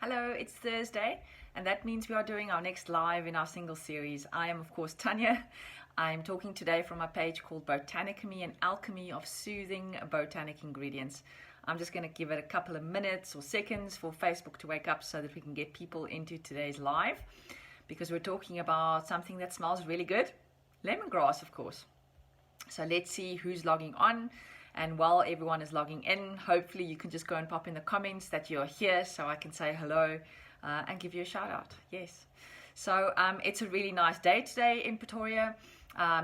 Hello, it's Thursday, and that means we are doing our next live in our single series. I am, of course, Tanya. I'm talking today from a page called Botanicamy, an alchemy of soothing botanic ingredients. I'm just going to give it a couple of minutes or seconds for Facebook to wake up so that we can get people into today's live, because we're talking about something that smells really good, lemongrass, of course. So let's see who's logging on. And while everyone is logging in, hopefully you can just go and pop in the comments that you're here so I can say hello and give you a shout out. Yes. So it's a really nice day today in Pretoria.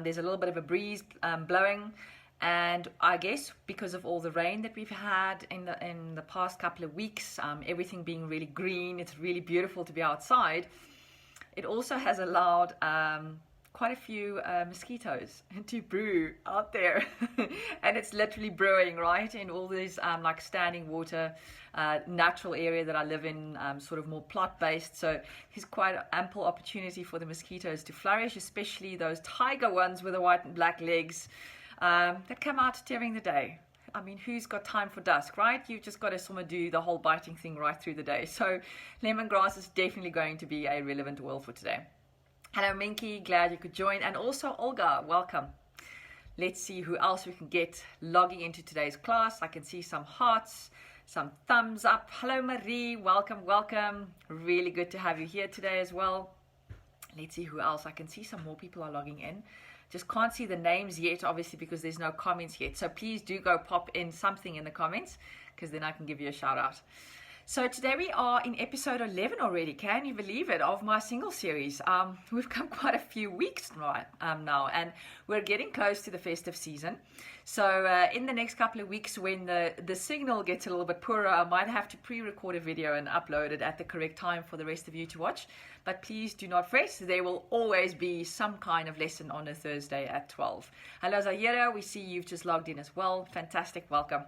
There's a little bit of a breeze blowing, and I guess because of all the rain that we've had in the past couple of weeks, everything being really green, it's really beautiful to be outside. It also has allowed quite a few mosquitoes to brew out there and it's literally brewing right in all these like standing water natural area that I live in, sort of more plot based, so there's quite ample opportunity for the mosquitoes to flourish, especially those tiger ones with the white and black legs that come out during the day. I mean, who's got time for dusk, right? You've just got to sort of do the whole biting thing right through the day. So lemongrass is definitely going to be a relevant oil for today. Hello Minky, glad you could join, and also Olga, welcome. Let's see who else we can get logging into today's class. I can see some hearts, some thumbs up. Hello Marie, welcome. Really good to have you here today as well. Let's see who else. I can see some more people are logging in. Just can't see the names yet, obviously, because there's no comments yet. So please do go pop in something in the comments, because then I can give you a shout out. So today we are in episode 11 already, can you believe it, of my single series. We've come quite a few weeks now, and we're getting close to the festive season. So in the next couple of weeks, when the signal gets a little bit poorer, I might have to pre-record a video and upload it at the correct time for the rest of you to watch. But please do not fret, there will always be some kind of lesson on a Thursday at 12. Hello Zahira, we see you've just logged in as well. Fantastic, welcome.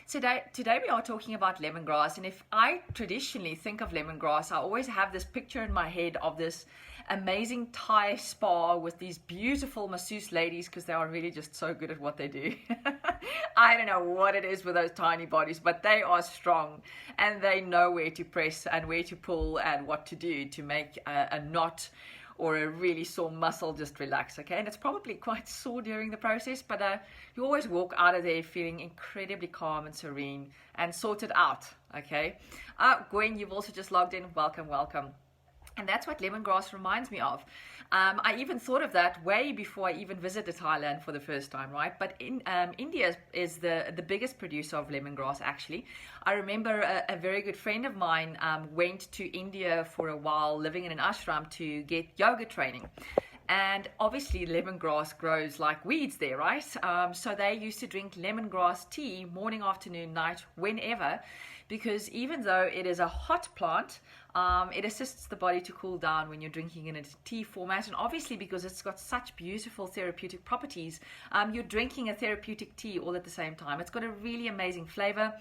Today we are talking about lemongrass, and if I traditionally think of lemongrass, I always have this picture in my head of this amazing Thai spa with these beautiful masseuse ladies, because they are really just so good at what they do. I don't know what it is with those tiny bodies, but they are strong and they know where to press and where to pull and what to do to make a knot or a really sore muscle just relax, okay? And it's probably quite sore during the process, but you always walk out of there feeling incredibly calm and serene and sorted out, okay? Gwen, you've also just logged in. Welcome. And that's what lemongrass reminds me of. I even thought of that way before I even visited Thailand for the first time, right? But India is the biggest producer of lemongrass, actually. I remember a very good friend of mine went to India for a while, living in an ashram to get yoga training. And obviously lemongrass grows like weeds there, right? So they used to drink lemongrass tea morning, afternoon, night, whenever, because even though it is a hot plant, it assists the body to cool down when you're drinking in a tea format. And obviously because it's got such beautiful therapeutic properties, you're drinking a therapeutic tea all at the same time. It's got a really amazing flavor.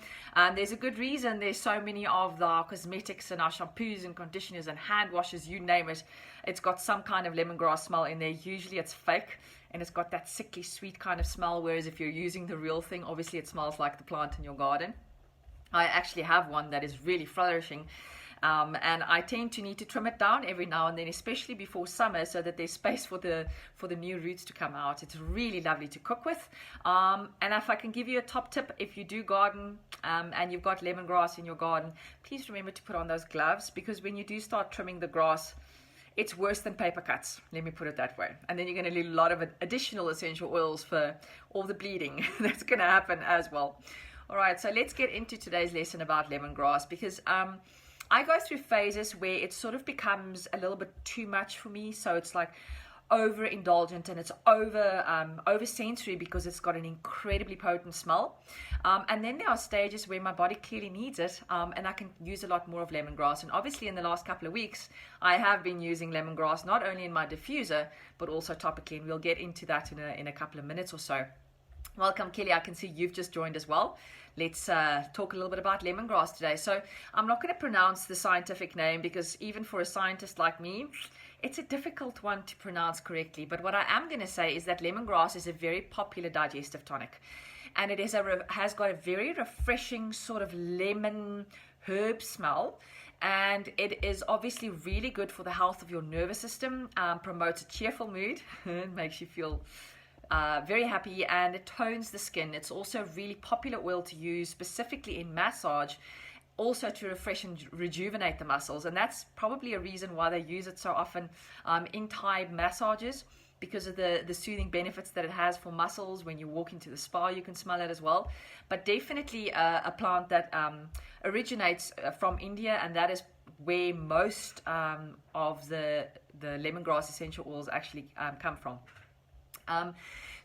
There's a good reason there's so many of the cosmetics and our shampoos and conditioners and hand washes, you name it. It's got some kind of lemongrass smell in there. Usually it's fake and it's got that sickly sweet kind of smell, whereas if you're using the real thing, obviously it smells like the plant in your garden. I actually have one that is really flourishing. And I tend to need to trim it down every now and then, especially before summer, so that there's space for the new roots to come out. It's really lovely to cook with. And if I can give you a top tip, if you do garden and you've got lemongrass in your garden, please remember to put on those gloves, because when you do start trimming the grass, it's worse than paper cuts, let me put it that way. And then you're going to need a lot of additional essential oils for all the bleeding that's going to happen as well. All right, so let's get into today's lesson about lemongrass, because I go through phases where it sort of becomes a little bit too much for me. So it's like overindulgent and it's over sensory, because it's got an incredibly potent smell. And then there are stages where my body clearly needs it, and I can use a lot more of lemongrass. And obviously in the last couple of weeks, I have been using lemongrass not only in my diffuser, but also topically. And we'll get into that in a couple of minutes or so. Welcome, Kelly. I can see you've just joined as well. Let's talk a little bit about lemongrass today. So I'm not going to pronounce the scientific name, because even for a scientist like me, it's a difficult one to pronounce correctly. But what I am going to say is that lemongrass is a very popular digestive tonic. And it has got a very refreshing sort of lemon herb smell, and it is obviously really good for the health of your nervous system, promotes a cheerful mood, it makes you feel very happy, and it tones the skin. It's also a really popular oil to use specifically in massage, also to refresh and rejuvenate the muscles, and that's probably a reason why they use it so often in Thai massages, because of the soothing benefits that it has for muscles. When you walk into the spa, you can smell it as well. But definitely a plant that originates from India, and that is where most of the lemongrass essential oils actually come from.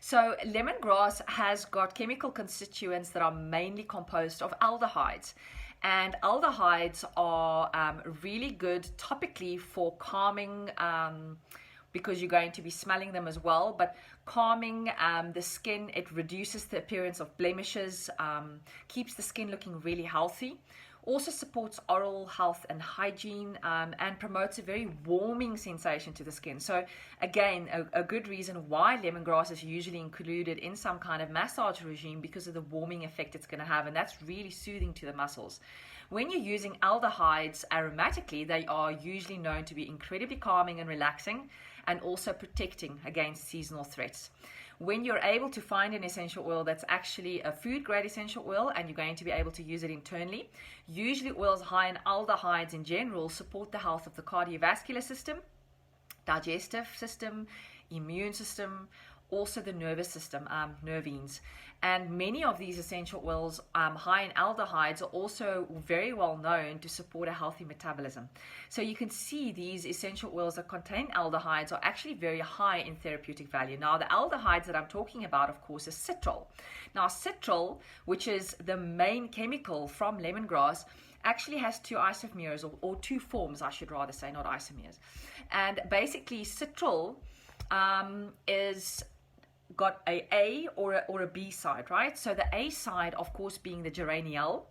So lemongrass has got chemical constituents that are mainly composed of aldehydes. And aldehydes are really good topically for calming, because you're going to be smelling them as well, but calming the skin. It reduces the appearance of blemishes, keeps the skin looking really healthy, also supports oral health and hygiene, and promotes a very warming sensation to the skin. So again, a good reason why lemongrass is usually included in some kind of massage regime, because of the warming effect it's going to have, and that's really soothing to the muscles. When you're using aldehydes aromatically, they are usually known to be incredibly calming and relaxing, and also protecting against seasonal threats. When you're able to find an essential oil that's actually a food grade essential oil, and you're going to be able to use it internally, usually oils high in aldehydes in general support the health of the cardiovascular system, digestive system, immune system, also the nervous system, nervines. And many of these essential oils high in aldehydes are also very well known to support a healthy metabolism. So you can see these essential oils that contain aldehydes are actually very high in therapeutic value. Now, the aldehydes that I'm talking about, of course, is citral. Now, citral, which is the main chemical from lemongrass, actually has two isomers, or two forms, I should rather say, not isomers. And basically, citral is got a or a B side, right? So the A side, of course, being the geraniol,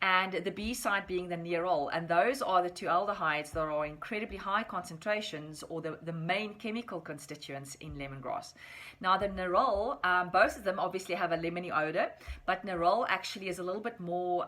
and the B side being the nerol, and those are the two aldehydes that are incredibly high concentrations, or the main chemical constituents in lemongrass. Now the nerol, both of them obviously have a lemony odor, but nerol actually is a little bit more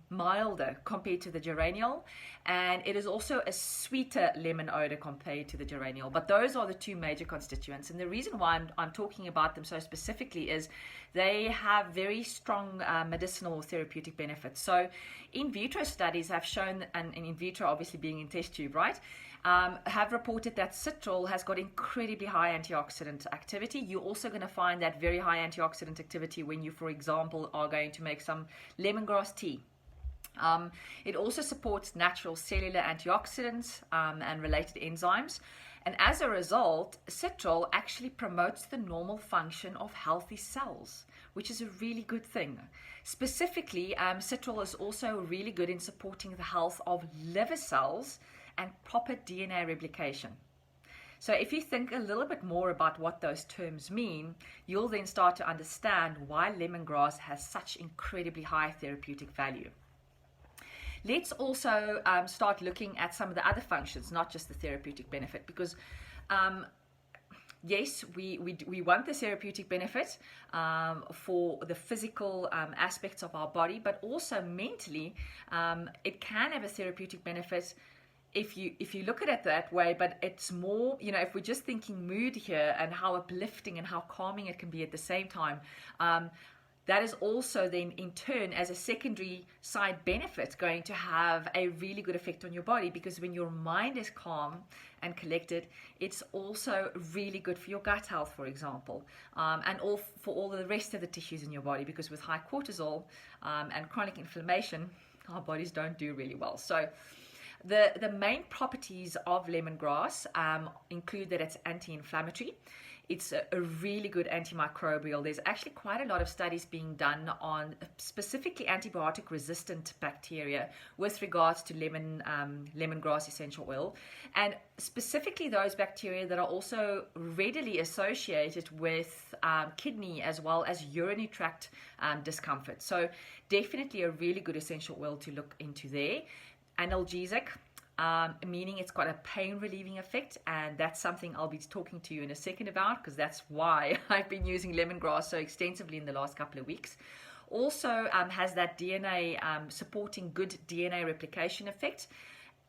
milder compared to the geraniol, and it is also a sweeter lemon odor compared to the geraniol. But those are the two major constituents, and the reason why I'm talking about them so specifically is they have very strong medicinal therapeutic benefits. So in vitro studies have shown, and in vitro obviously being in test tube, right, have reported that citral has got incredibly high antioxidant activity. You're also going to find that very high antioxidant activity when you, for example, are going to make some lemongrass tea. It also supports natural cellular antioxidants and related enzymes. And as a result, citral actually promotes the normal function of healthy cells, which is a really good thing. Specifically, citral is also really good in supporting the health of liver cells and proper DNA replication. So if you think a little bit more about what those terms mean, you'll then start to understand why lemongrass has such incredibly high therapeutic value. Let's also start looking at some of the other functions, not just the therapeutic benefit, because yes, we want the therapeutic benefit for the physical aspects of our body, but also mentally, it can have a therapeutic benefit if you look at it that way. But it's more, if we're just thinking mood here and how uplifting and how calming it can be at the same time, that is also then in turn, as a secondary side benefit, going to have a really good effect on your body, because when your mind is calm and collected, it's also really good for your gut health, for example, and for all the rest of the tissues in your body, because with high cortisol and chronic inflammation, our bodies don't do really well. So the main properties of lemongrass include that it's anti-inflammatory. It's a really good antimicrobial. There's actually quite a lot of studies being done on specifically antibiotic resistant bacteria with regards to lemongrass essential oil, and specifically those bacteria that are also readily associated with kidney as well as urinary tract discomfort. So definitely a really good essential oil to look into there. Analgesic, meaning it's got a pain relieving effect, and that's something I'll be talking to you in a second about, because that's why I've been using lemongrass so extensively in the last couple of weeks. Also has that DNA supporting good DNA replication effect.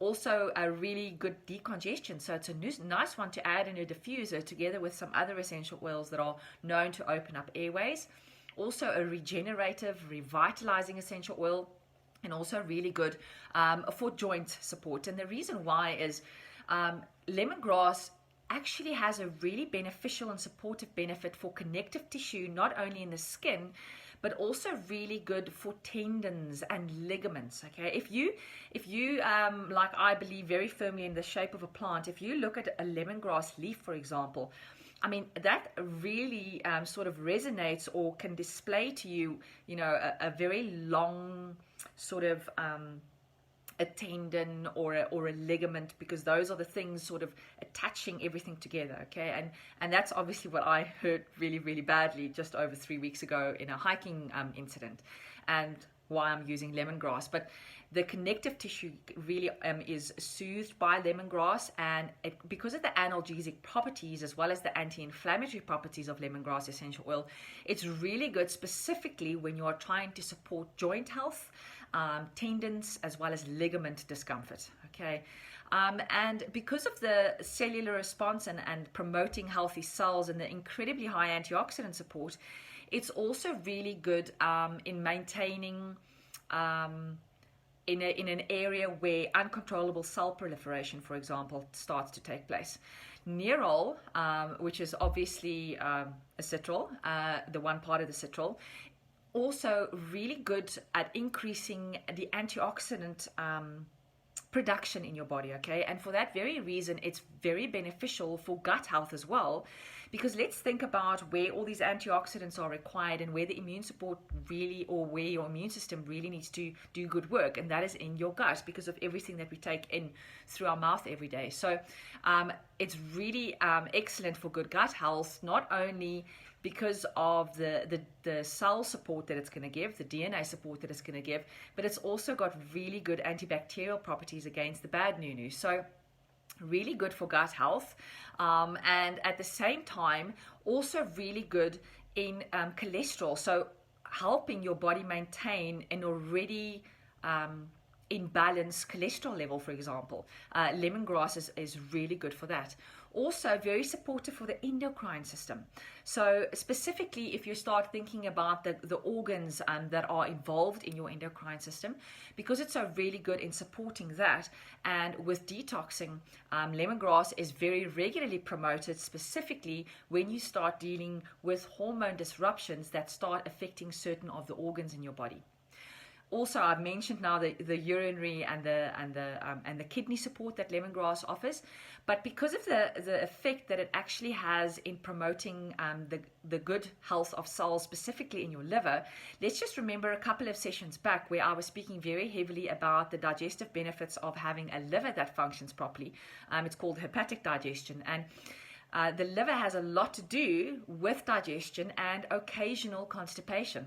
Also a really good decongestion, so it's a nice one to add in a diffuser together with some other essential oils that are known to open up airways. Also a regenerative, revitalizing essential oil, and also really good for joint support. And the reason why is lemongrass actually has a really beneficial and supportive benefit for connective tissue, not only in the skin, but also really good for tendons and ligaments. Okay, if you like I believe very firmly in the shape of a plant, if you look at a lemongrass leaf, for example, I mean, that really sort of resonates or can display to you, you know, a very long sort of a tendon or a ligament, because those are the things sort of attaching everything together. Okay, and that's obviously what I hurt really, really badly just over 3 weeks ago in a hiking incident, and why I'm using lemongrass. But the connective tissue really is soothed by lemongrass, and because of the analgesic properties as well as the anti-inflammatory properties of lemongrass essential oil, it's really good specifically when you are trying to support joint health, tendons, as well as ligament discomfort. Okay, and because of the cellular response and promoting healthy cells and the incredibly high antioxidant support, it's also really good in maintaining in an area where uncontrollable cell proliferation, for example, starts to take place. Nerol, which is obviously a citral, the one part of the citral, also really good at increasing the antioxidant production in your body. Okay, and for that very reason, it's very beneficial for gut health as well, because let's think about where all these antioxidants are required and where the immune support really, or where your immune system really needs to do good work, and that is in your gut, because of everything that we take in through our mouth every day. So it's really excellent for good gut health, not only because of the cell support that it's going to give, the DNA support that it's going to give, but it's also got really good antibacterial properties against the bad nunu. So really good for gut health, and at the same time also really good in cholesterol, so helping your body maintain an already imbalanced cholesterol level, for example. Lemongrass is really good for that. Also very supportive for the endocrine system. So specifically, if you start thinking about the organs that are involved in your endocrine system, because it's so really good in supporting that, and with detoxing, lemongrass is very regularly promoted, specifically when you start dealing with hormone disruptions that start affecting certain of the organs in your body. Also, I've mentioned now the urinary and the kidney support that lemongrass offers, but because of the effect that it actually has in promoting the good health of cells, specifically in your liver, let's just remember a couple of sessions back where I was speaking very heavily about the digestive benefits of having a liver that functions properly. It's called hepatic digestion, and the liver has a lot to do with digestion and occasional constipation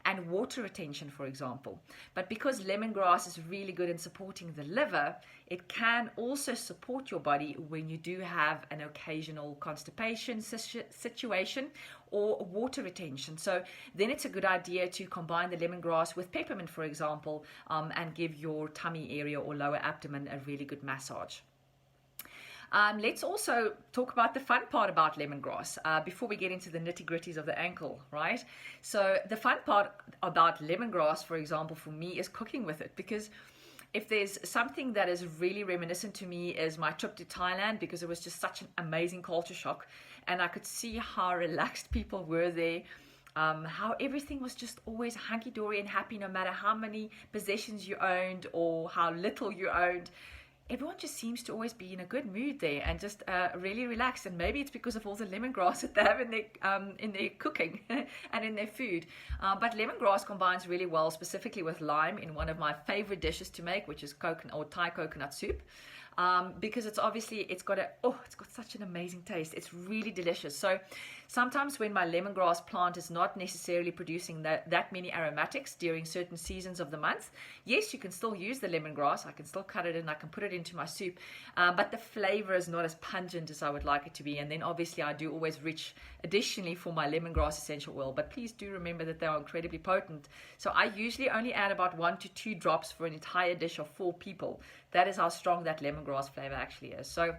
and water retention, for example. But because lemongrass is really good in supporting the liver, it can also support your body when you do have an occasional constipation situation or water retention. So then it's a good idea to combine the lemongrass with peppermint, for example, and give your tummy area or lower abdomen a really good massage. Let's also talk about the fun part about lemongrass before we get into the nitty-gritties of the ankle, right? So the fun part about lemongrass, for example, for me is cooking with it, because if there's something that is really reminiscent to me is my trip to Thailand, because it was just such an amazing culture shock, and I could see how relaxed people were there. How everything was just always hunky-dory and happy, no matter how many possessions you owned or how little you owned. Everyone just seems to always be in a good mood there and just really relaxed. And maybe it's because of all the lemongrass that they have in their cooking and in their food. But lemongrass combines really well, specifically with lime, in one of my favorite dishes to make, which is coconut or Thai coconut soup. because it's got such an amazing taste. It's really delicious. So sometimes when my lemongrass plant is not necessarily producing that many aromatics during certain seasons of the month, yes, you can still use the lemongrass. I can still cut it and I can put it into my soup, but the flavor is not as pungent as I would like it to be. And then obviously I do always reach additionally for my lemongrass essential oil, but please do remember that they are incredibly potent. So I usually only add about 1 to 2 drops for an entire dish of 4 people. That is how strong that lemongrass flavor actually is. So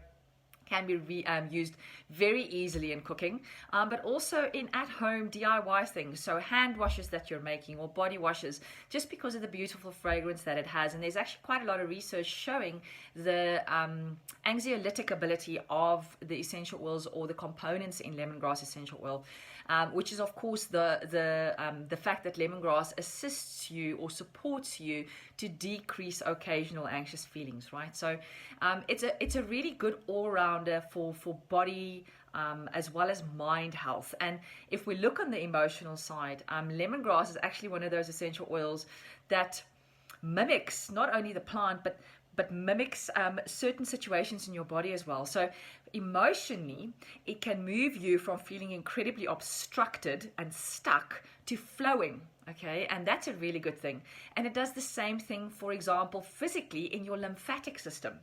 can be used very easily in cooking, but also in at-home DIY things. So hand washes that you're making or body washes, just because of the beautiful fragrance that it has. And there's actually quite a lot of research showing the anxiolytic ability of the essential oils or the components in lemongrass essential oil, which is of course the fact that lemongrass assists you or supports you to decrease occasional anxious feelings, right? So it's a really good all-rounder for body as well as mind health. And if we look on the emotional side, lemongrass is actually one of those essential oils that mimics not only the plant but mimics certain situations in your body as well. So emotionally, it can move you from feeling incredibly obstructed and stuck to flowing, okay? And that's a really good thing. And it does the same thing, for example, physically in your lymphatic system.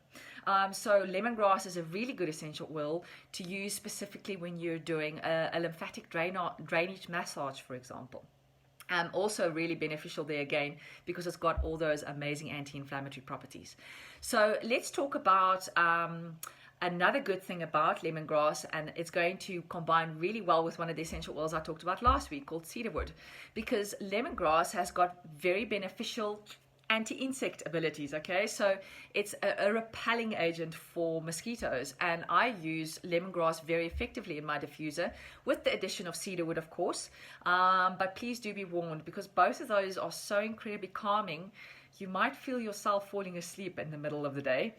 So lemongrass is a really good essential oil to use specifically when you're doing a lymphatic drainage massage, for example. Also really beneficial there again because it's got all those amazing anti-inflammatory properties. So let's talk about another good thing about lemongrass, and it's going to combine really well with one of the essential oils I talked about last week called cedarwood, because lemongrass has got very beneficial anti-insect abilities, okay? So it's a repelling agent for mosquitoes, and I use lemongrass very effectively in my diffuser with the addition of cedarwood, of course, but please do be warned, because both of those are so incredibly calming. You might feel yourself falling asleep in the middle of the day.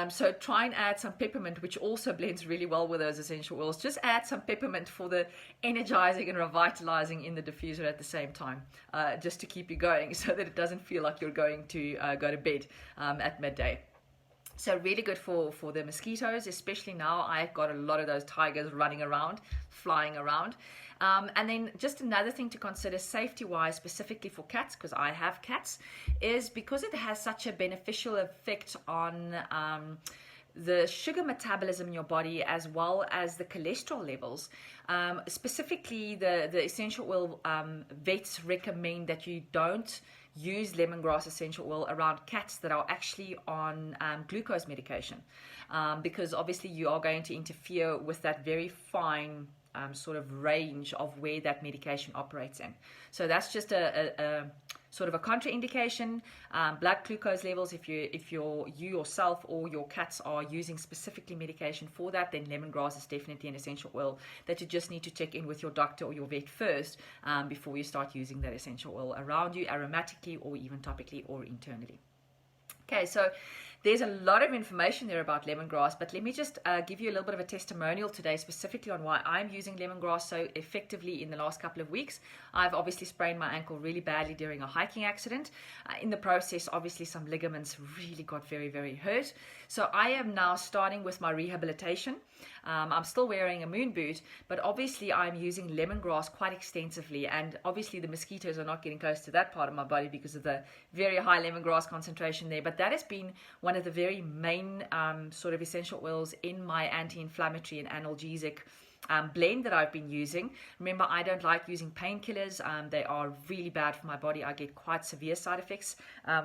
So try and add some peppermint, which also blends really well with those essential oils. Just add some peppermint for the energizing and revitalizing in the diffuser at the same time, just to keep you going so that it doesn't feel like you're going to go to bed at midday. So really good for the mosquitoes, especially now. I've got a lot of those tigers running around, flying around. And then just another thing to consider safety-wise, specifically for cats, because I have cats, is because it has such a beneficial effect on the sugar metabolism in your body as well as the cholesterol levels. Specifically, the essential oil vets recommend that you don't use lemongrass essential oil around cats that are actually on glucose medication, because obviously you are going to interfere with that very fine sort of range of where that medication operates in. So that's just a sort of a contraindication. Blood glucose levels, if you yourself or your cats are using specifically medication for that, then lemongrass is definitely an essential oil that you just need to check in with your doctor or your vet first before you start using that essential oil around you, aromatically or even topically or internally. Okay, so there's a lot of information there about lemongrass, but let me just give you a little bit of a testimonial today specifically on why I'm using lemongrass so effectively in the last couple of weeks. I've obviously sprained my ankle really badly during a hiking accident. In the process, obviously some ligaments really got very, very hurt. So I am now starting with my rehabilitation. I'm still wearing a moon boot, but obviously I'm using lemongrass quite extensively, and obviously the mosquitoes are not getting close to that part of my body because of the very high lemongrass concentration there. But that has been one of the very main sort of essential oils in my anti-inflammatory and analgesic blend that I've been using. Remember, I don't like using painkillers. They are really bad for my body. I get quite severe side effects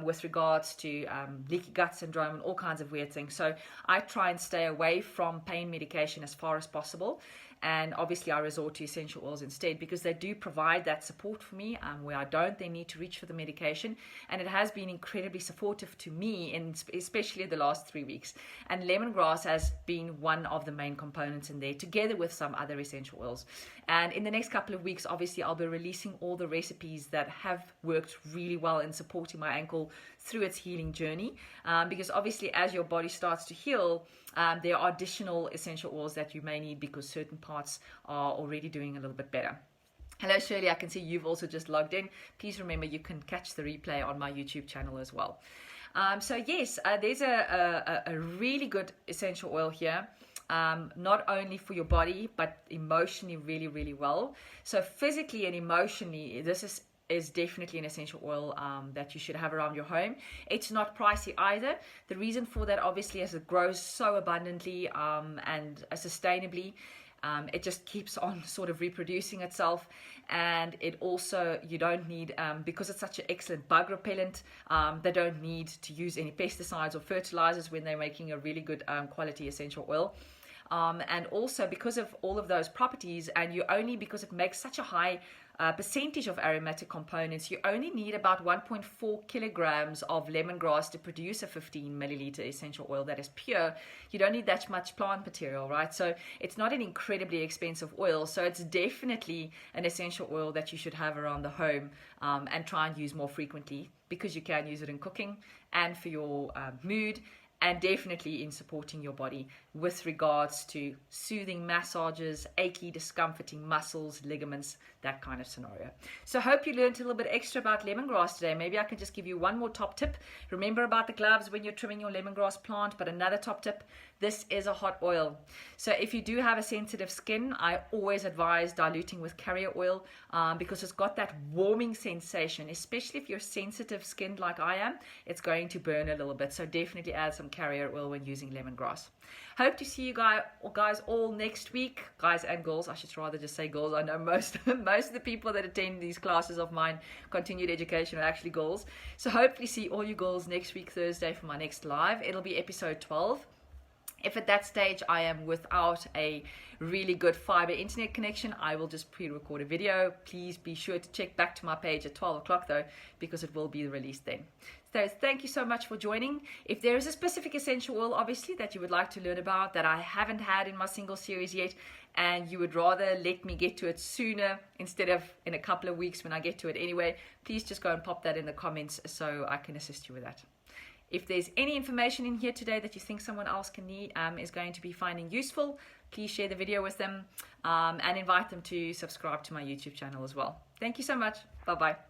with regards to leaky gut syndrome and all kinds of weird things. So I try and stay away from pain medication as far as possible. And obviously I resort to essential oils instead because they do provide that support for me where I don't then need to reach for the medication. And it has been incredibly supportive to me, in especially the last 3 weeks. And lemongrass has been one of the main components in there, together with some other essential oils. And in the next couple of weeks, obviously, I'll be releasing all the recipes that have worked really well in supporting my ankle through its healing journey. Because obviously, as your body starts to heal, there are additional essential oils that you may need because certain parts are already doing a little bit better. Hello Shirley, I can see you've also just logged in. Please remember you can catch the replay on my YouTube channel as well. So yes, there's a really good essential oil here. Not only for your body, but emotionally really well. So physically and emotionally, this is definitely an essential oil that you should have around your home. It's not pricey either. The reason for that, obviously, as it grows so abundantly and sustainably, it just keeps on sort of reproducing itself. And it also, you don't need, because it's such an excellent bug repellent, they don't need to use any pesticides or fertilizers when they're making a really good quality essential oil. And also because of all of those properties, and because it makes such a high percentage of aromatic components, you only need about 1.4 kilograms of lemongrass to produce a 15 milliliter essential oil that is pure. You don't need that much plant material, right? So it's not an incredibly expensive oil. So it's definitely an essential oil that you should have around the home and try and use more frequently, because you can use it in cooking and for your mood, and definitely in supporting your body with regards to soothing massages, achy, discomforting muscles, ligaments, that kind of scenario. So I hope you learned a little bit extra about lemongrass today. Maybe I can just give you one more top tip. Remember about the gloves when you're trimming your lemongrass plant, but another top tip, this is a hot oil. So if you do have a sensitive skin, I always advise diluting with carrier oil because it's got that warming sensation, especially if you're sensitive skinned like I am, it's going to burn a little bit. So definitely add some carrier oil when using lemongrass. Hope to see you guys all next week. Guys and girls, I should rather just say girls. I know most of the people that attend these classes of mine, continued education, are actually girls. So hopefully see all you girls next week, Thursday, for my next live. It'll be episode 12. If at that stage I am without a really good fiber internet connection, I will just pre-record a video. Please be sure to check back to my page at 12 o'clock though, because it will be released then. So thank you so much for joining. If there is a specific essential oil, obviously, that you would like to learn about that I haven't had in my single series yet, and you would rather let me get to it sooner instead of in a couple of weeks when I get to it anyway, please just go and pop that in the comments so I can assist you with that. If there's any information in here today that you think someone else can need, is going to be finding useful, please share the video with them and invite them to subscribe to my YouTube channel as well. Thank you so much. Bye-bye.